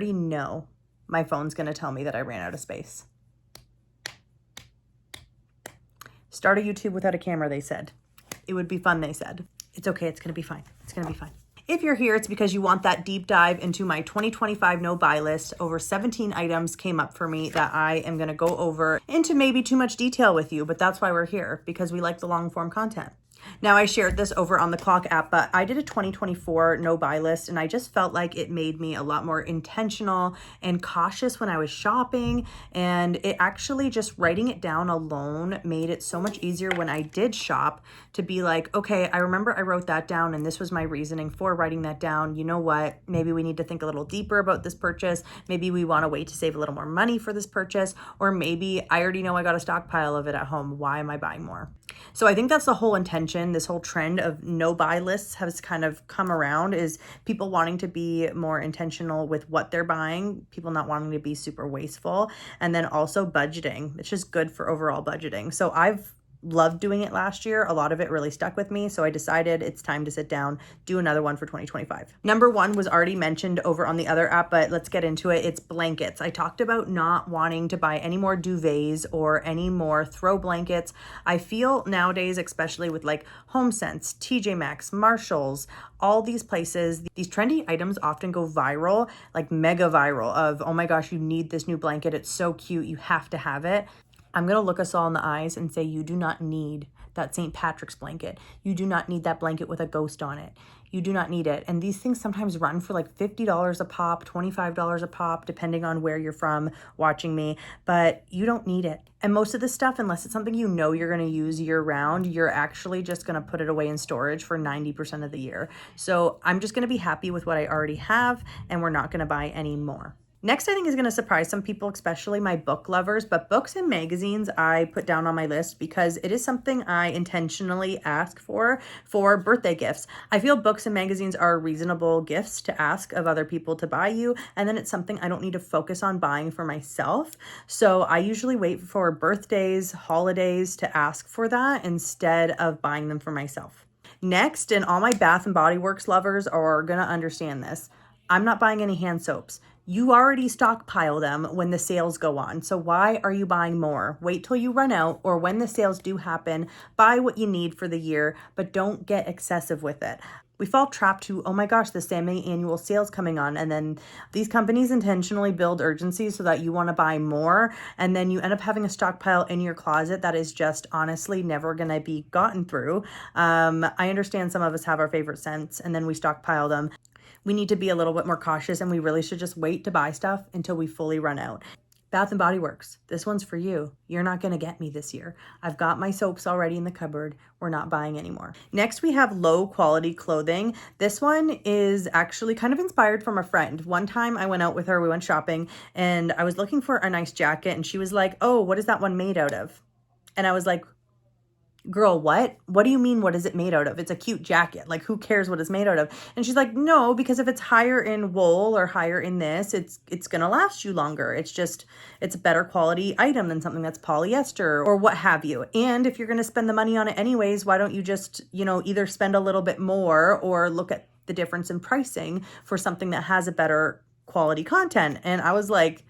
already know my phone's gonna tell me that I ran out of space. Start a YouTube without a camera, they said. It would be fun, they said. It's okay, it's gonna be fine. It's gonna be fine. If you're here, it's because you want that deep dive into my 2025 no buy list. Over 17 items came up for me that I am gonna go over into maybe too much detail with you, but that's why we're here, because we like the long form content. Now, I shared this over on the Clock app, but I did a 2024 no buy list, and I just felt like it made me a lot more intentional and cautious when I was shopping. And it actually, just writing it down alone made it so much easier when I did shop to be like, okay, I remember I wrote that down and this was my reasoning for writing that down. You know what? Maybe we need to think a little deeper about this purchase. Maybe we want to wait to save a little more money for this purchase, or maybe I already know I got a stockpile of it at home. Why am I buying more? So I think that's the whole intention. This whole trend of no buy lists has kind of come around, is people wanting to be more intentional with what they're buying, people not wanting to be super wasteful, and then also budgeting. It's just good for overall budgeting. So I've loved doing it last year. A lot of it really stuck with me. So I decided it's time to sit down, do another one for 2025. Number one was already mentioned over on the other app, but let's get into it. It's blankets. I talked about not wanting to buy any more duvets or any more throw blankets. I feel nowadays, especially with like HomeSense, TJ Maxx, Marshalls, all these places, these trendy items often go viral, like mega viral of, oh my gosh, you need this new blanket. It's so cute. You have to have it. I'm going to look us all in the eyes and say, you do not need that St. Patrick's blanket. You do not need that blanket with a ghost on it. You do not need it. And these things sometimes run for like $50 a pop, $25 a pop, depending on where you're from watching me, but you don't need it. And most of this stuff, unless it's something you know you're going to use year round, you're actually just going to put it away in storage for 90% of the year. So I'm just going to be happy with what I already have, and we're not going to buy any more. Next, I think is going to surprise some people, especially my book lovers, but books and magazines I put down on my list because it is something I intentionally ask for birthday gifts. I feel books and magazines are reasonable gifts to ask of other people to buy you, and then it's something I don't need to focus on buying for myself. So I usually wait for birthdays, holidays to ask for that instead of buying them for myself. Next, and all my Bath and Body Works lovers are going to understand this, I'm not buying any hand soaps. You already stockpile them when the sales go on. So why are you buying more? Wait till you run out, or when the sales do happen, buy what you need for the year, but don't get excessive with it. We fall trapped to, oh my gosh, the semi-annual sales coming on. And then these companies intentionally build urgency so that you want to buy more. And then you end up having a stockpile in your closet that is just honestly never going to be gotten through. I understand some of us have our favorite scents and then we stockpile them. We need to be a little bit more cautious, and we really should just wait to buy stuff until we fully run out. Bath and Body Works, this one's for you. You're not going to get me this year. I've got my soaps already in the cupboard. We're not buying anymore. Next, we have low quality clothing. This one is actually kind of inspired from a friend. One time I went out with her, we went shopping, and I was looking for a nice jacket, and she was like, oh, what is that one made out of? And I was like, girl, what do you mean, what is it made out of? It's a cute jacket. Like, who cares what it's made out of? And she's like, no, because if it's higher in wool or higher in this, it's gonna last you longer. It's a better quality item than something that's polyester or what have you. And if you're gonna spend the money on it anyways, why don't you just, either spend a little bit more or look at the difference in pricing for something that has a better quality content? And I was like,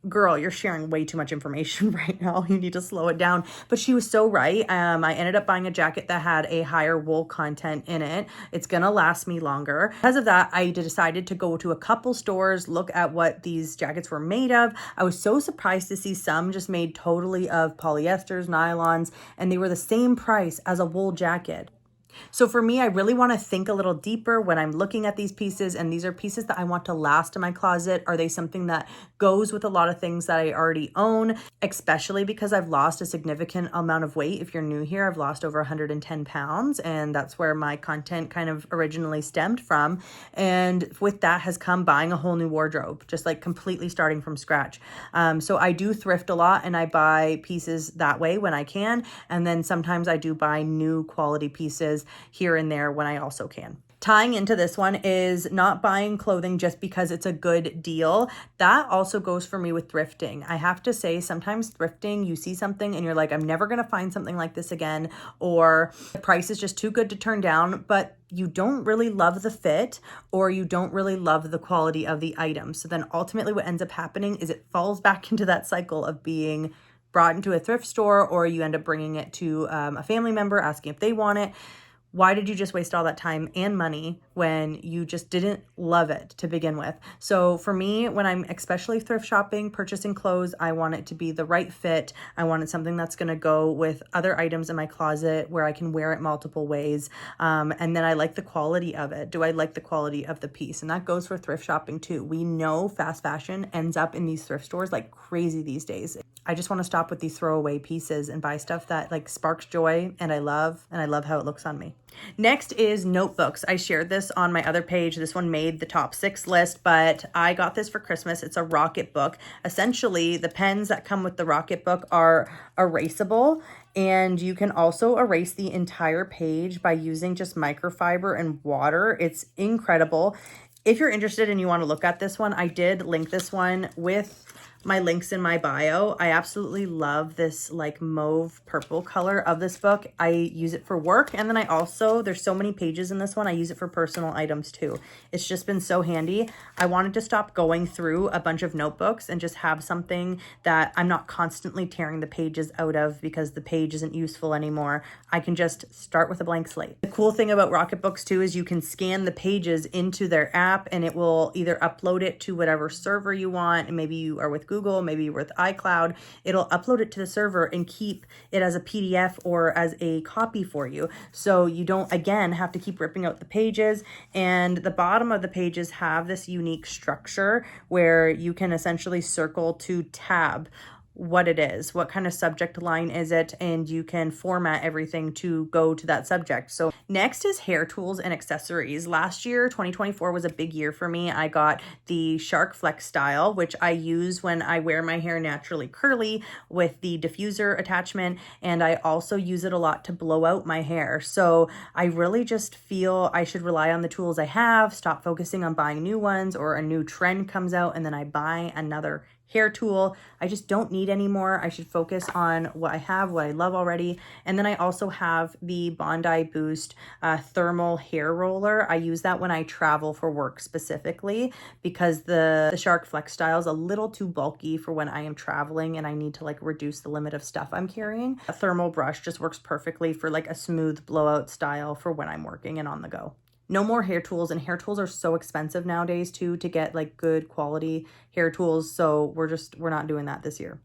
girl, you're sharing way too much information right now. You need to slow it down. But she was so right. I ended up buying a jacket that had a higher wool content in it. It's going to last me longer. Because of that, I decided to go to a couple stores, look at what these jackets were made of. I was so surprised to see some just made totally of polyesters, nylons, and they were the same price as a wool jacket. So for me, I really want to think a little deeper when I'm looking at these pieces, and these are pieces that I want to last in my closet. Are they something that goes with a lot of things that I already own, especially because I've lost a significant amount of weight? If you're new here, I've lost over 110 pounds, and that's where my content kind of originally stemmed from. And with that has come buying a whole new wardrobe, just like completely starting from scratch. So I do thrift a lot, and I buy pieces that way when I can. And then sometimes I do buy new quality pieces here and there when I also can. Tying into this one is not buying clothing just because it's a good deal. That also goes for me with thrifting. I have to say, sometimes thrifting, you see something and you're like, I'm never going to find something like this again, or the price is just too good to turn down, but you don't really love the fit or you don't really love the quality of the item. So then ultimately what ends up happening is it falls back into that cycle of being brought into a thrift store, or you end up bringing it to a family member asking if they want it. Why did you just waste all that time and money when you just didn't love it to begin with? So for me, when I'm especially thrift shopping, purchasing clothes, I want it to be the right fit. I wanted something that's going to go with other items in my closet where I can wear it multiple ways. And then I like the quality of it. Do I like the quality of the piece? And that goes for thrift shopping too. We know fast fashion ends up in these thrift stores like crazy these days. I just want to stop with these throwaway pieces and buy stuff that like sparks joy and I love how it looks on me. Next is notebooks. I shared this on my other page. This one made the top 6 list, but I got this for Christmas. It's a Rocket book. Essentially, the pens that come with the Rocket book are erasable, and you can also erase the entire page by using just microfiber and water. It's incredible. If you're interested and you want to look at this one, I did link this one with my links in my bio. I absolutely love this like mauve purple color of this book. I use it for work, and then there's so many pages in this one, I use it for personal items too. It's just been so handy. I wanted to stop going through a bunch of notebooks and just have something that I'm not constantly tearing the pages out of because the page isn't useful anymore. I can just start with a blank slate. The cool thing about Rocket Books too is you can scan the pages into their app and it will either upload it to whatever server you want, and maybe you are with Google, maybe you're with iCloud. It'll upload it to the server and keep it as a PDF or as a copy for you. So you don't, again, have to keep ripping out the pages. And the bottom of the pages have this unique structure where you can essentially circle to tab what it is, what kind of subject line is it, and you can format everything to go to that subject. So next is hair tools and accessories. Last year, 2024 was a big year for me. I got the Shark Flex style, which I use when I wear my hair naturally curly with the diffuser attachment, and I also use it a lot to blow out my hair. So I really just feel I should rely on the tools I have, stop focusing on buying new ones, or a new trend comes out and then I buy another hair tool I just don't need anymore. I should focus on what I have, what I love already. And then I also have the Bondi Boost thermal hair roller. I use that when I travel for work specifically because the Shark Flex style is a little too bulky for when I am traveling and I need to like reduce the limit of stuff I'm carrying. A thermal brush just works perfectly for like a smooth blowout style for when I'm working and on the go. No more hair tools, and hair tools are so expensive nowadays too to get like good quality hair tools. So we're not doing that this year.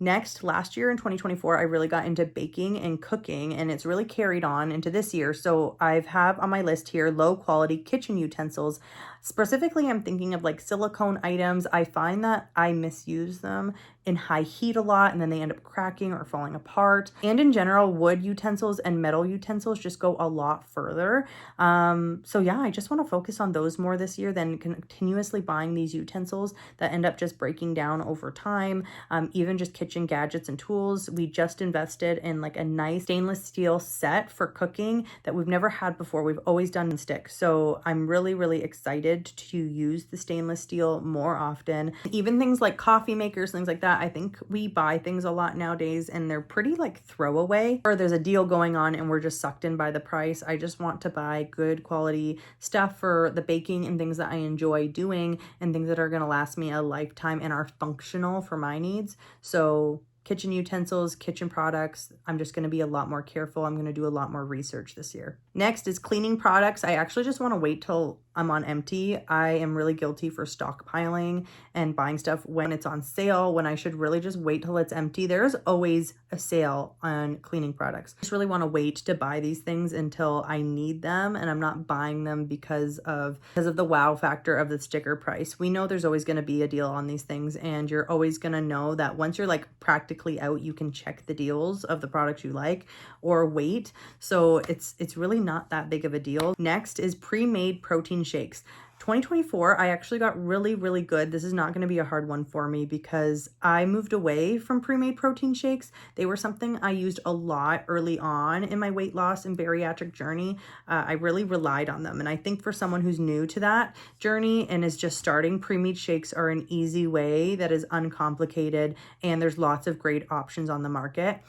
Next, last year in 2024, I really got into baking and cooking, and it's really carried on into this year. So I have on my list here low quality kitchen utensils. Specifically, I'm thinking of like silicone items. I find that I misuse them in high heat a lot, and then they end up cracking or falling apart. And in general, wood utensils and metal utensils just go a lot further. So yeah, I just want to focus on those more this year than continuously buying these utensils that end up just breaking down over time. Even just kitchen gadgets and tools. We just invested in like a nice stainless steel set for cooking that we've never had before. We've always done stick. So I'm really, really excited to use the stainless steel more often. Even things like coffee makers, things like that. I think we buy things a lot nowadays and they're pretty like throwaway, or there's a deal going on and we're just sucked in by the price. I just want to buy good quality stuff for the baking and things that I enjoy doing and things that are going to last me a lifetime and are functional for my needs. So kitchen utensils, kitchen products, I'm just going to be a lot more careful. I'm going to do a lot more research this year. Next is cleaning products. I actually just want to wait till I'm on empty. I am really guilty for stockpiling and buying stuff when it's on sale, when I should really just wait till it's empty. There's always a sale on cleaning products. I just really want to wait to buy these things until I need them, and I'm not buying them because of the wow factor of the sticker price. We know there's always going to be a deal on these things, and you're always going to know that once you're like practically out, you can check the deals of the products you like or wait. So it's really not that big of a deal. Next is pre-made protein shakes. 2024, I actually got really, really good. This is not going to be a hard one for me because I moved away from pre-made protein shakes. They were something I used a lot early on in my weight loss and bariatric journey. I really relied on them. And I think for someone who's new to that journey and is just starting, pre-made shakes are an easy way that is uncomplicated, and there's lots of great options on the market.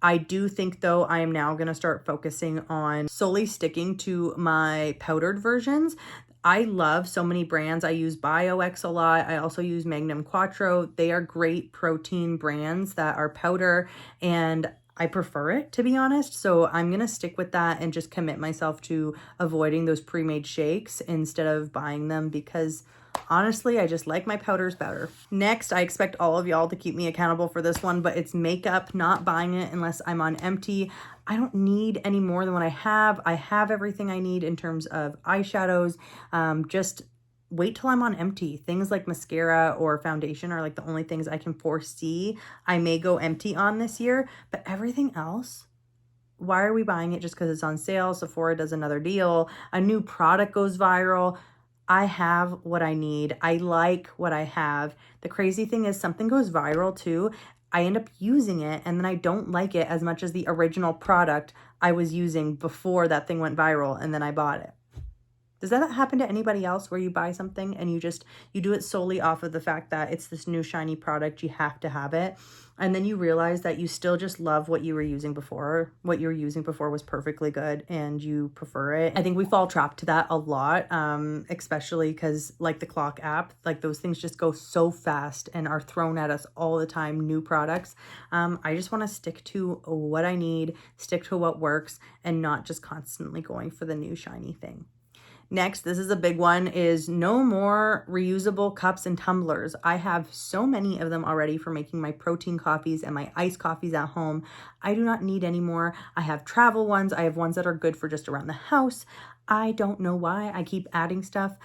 I do think, though, I am now going to start focusing on solely sticking to my powdered versions. I love so many brands. I use BioX a lot. I also use Magnum Quattro. They are great protein brands that are powder, and I prefer it, to be honest. So I'm going to stick with that and just commit myself to avoiding those pre-made shakes instead of buying them, because honestly, I just like my powders better. Next, I expect all of y'all to keep me accountable for this one, but it's makeup, not buying it unless I'm on empty. I don't need any more than what I have. I have everything I need in terms of eyeshadows. Just wait till I'm on empty. Things like mascara or foundation are like the only things I can foresee I may go empty on this year, but everything else, why are we buying it just because it's on sale? Sephora does another deal. A new product goes viral. I have what I need. I like what I have. The crazy thing is something goes viral too. I end up using it and then I don't like it as much as the original product I was using before that thing went viral and then I bought it. Does that happen to anybody else where you buy something and you do it solely off of the fact that it's this new shiny product, you have to have it, and then you realize that you still just love what you were using before. What you were using before was perfectly good and you prefer it. I think we fall trapped to that a lot, especially because like the clock app, like those things just go so fast and are thrown at us all the time, new products. I just want to stick to what I need, stick to what works, and not just constantly going for the new shiny thing. Next, this is a big one, is no more reusable cups and tumblers. I have so many of them already for making my protein coffees and my iced coffees at home. I do not need any more. I have travel ones. I have ones that are good for just around the house. I don't know why I keep adding stuff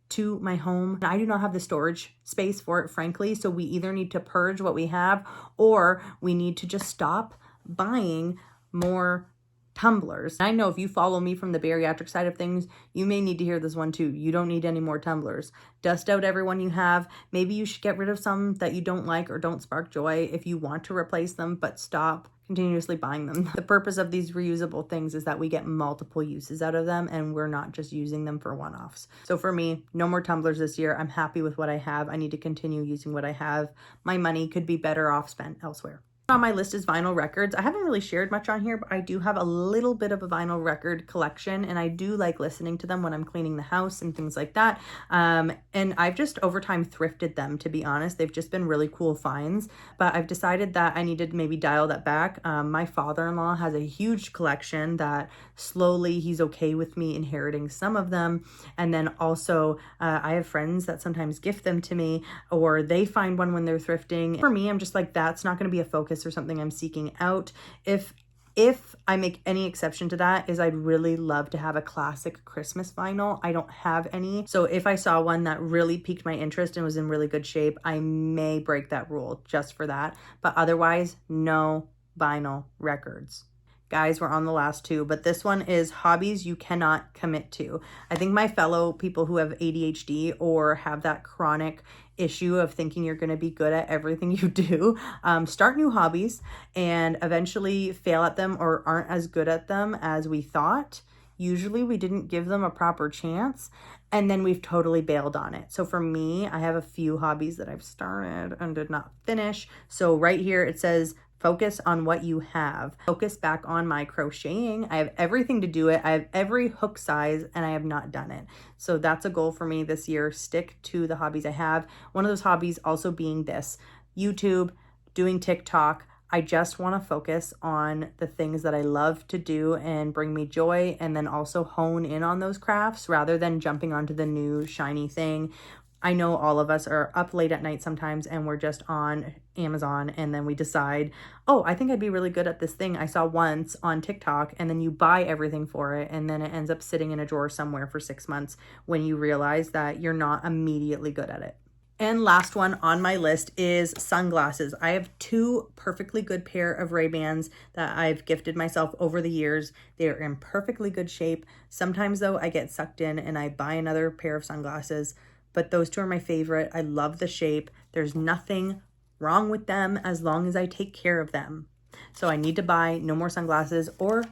to my home. I do not have the storage space for it, frankly. So we either need to purge what we have or we need to just stop buying more tumblers. I know if you follow me from the bariatric side of things, you may need to hear this one too. You don't need any more tumblers. Dust out everyone you have. Maybe you should get rid of some that you don't like or don't spark joy if you want to replace them, but stop continuously buying them. The purpose of these reusable things is that we get multiple uses out of them and we're not just using them for one-offs. So for me, no more tumblers this year. I'm happy with what I have. I need to continue using what I have. My money could be better off spent elsewhere. On my list is vinyl records. I haven't really shared much on here, but I do have a little bit of a vinyl record collection and I do like listening to them when I'm cleaning the house and things like that. And I've just over time thrifted them, to be honest. They've just been really cool finds, but I've decided that I need to maybe dial that back. My father-in-law has a huge collection that slowly he's okay with me inheriting some of them. And then also I have friends that sometimes gift them to me or they find one when they're thrifting. For me, I'm just like, that's not going to be a focus or something I'm seeking out. If I make any exception to that is I'd really love to have a classic Christmas vinyl. I don't have any. So if I saw one that really piqued my interest and was in really good shape, I may break that rule just for that. But otherwise, no vinyl records. Guys, we're on the last two, but this one is hobbies you cannot commit to. I think my fellow people who have ADHD or have that chronic issue of thinking you're going to be good at everything you do, start new hobbies and eventually fail at them or aren't as good at them as we thought. Usually we didn't give them a proper chance and then we've totally bailed on it. So for me, I have a few hobbies that I've started and did not finish. So right here it says, focus on what you have. Focus back on my crocheting. I have everything to do it. I have every hook size and I have not done it. So that's a goal for me this year. Stick to the hobbies I have. One of those hobbies also being this, YouTube, doing TikTok. I just want to focus on the things that I love to do and bring me joy, and then also hone in on those crafts rather than jumping onto the new shiny thing. I know all of us are up late at night sometimes and we're just on Amazon and then we decide, oh, I think I'd be really good at this thing I saw once on TikTok, and then you buy everything for it and then it ends up sitting in a drawer somewhere for 6 months when you realize that you're not immediately good at it. And last one on my list is sunglasses. I have 2 perfectly good pair of Ray-Bans that I've gifted myself over the years. They are in perfectly good shape. Sometimes though, I get sucked in and I buy another pair of sunglasses, but those 2 are my favorite. I love the shape. There's nothing wrong with them as long as I take care of them. So I need to buy no more sunglasses. Or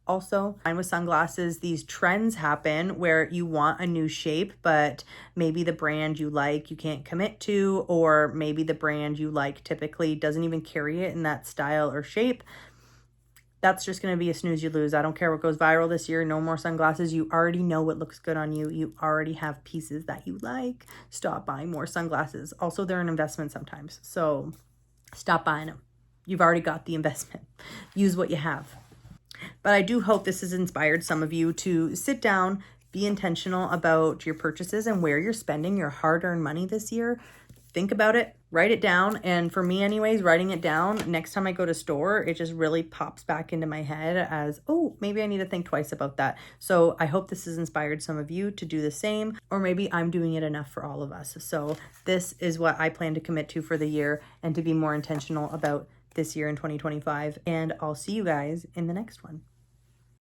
also, and with sunglasses, these trends happen where you want a new shape, but maybe the brand you like you can't commit to, or maybe the brand you like typically doesn't even carry it in that style or shape. That's just going to be a snooze you lose. I don't care what goes viral this year. No more sunglasses. You already know what looks good on you. You already have pieces that you like. Stop buying more sunglasses. Also, they're an investment sometimes, so stop buying them. You've already got the investment. Use what you have. But I do hope this has inspired some of you to sit down, be intentional about your purchases and where you're spending your hard-earned money this year. Think about it, write it down. And for me anyways, writing it down, next time I go to store, it just really pops back into my head as, oh, maybe I need to think twice about that. So I hope this has inspired some of you to do the same, or maybe I'm doing it enough for all of us. So this is what I plan to commit to for the year and to be more intentional about this year in 2025. And I'll see you guys in the next one.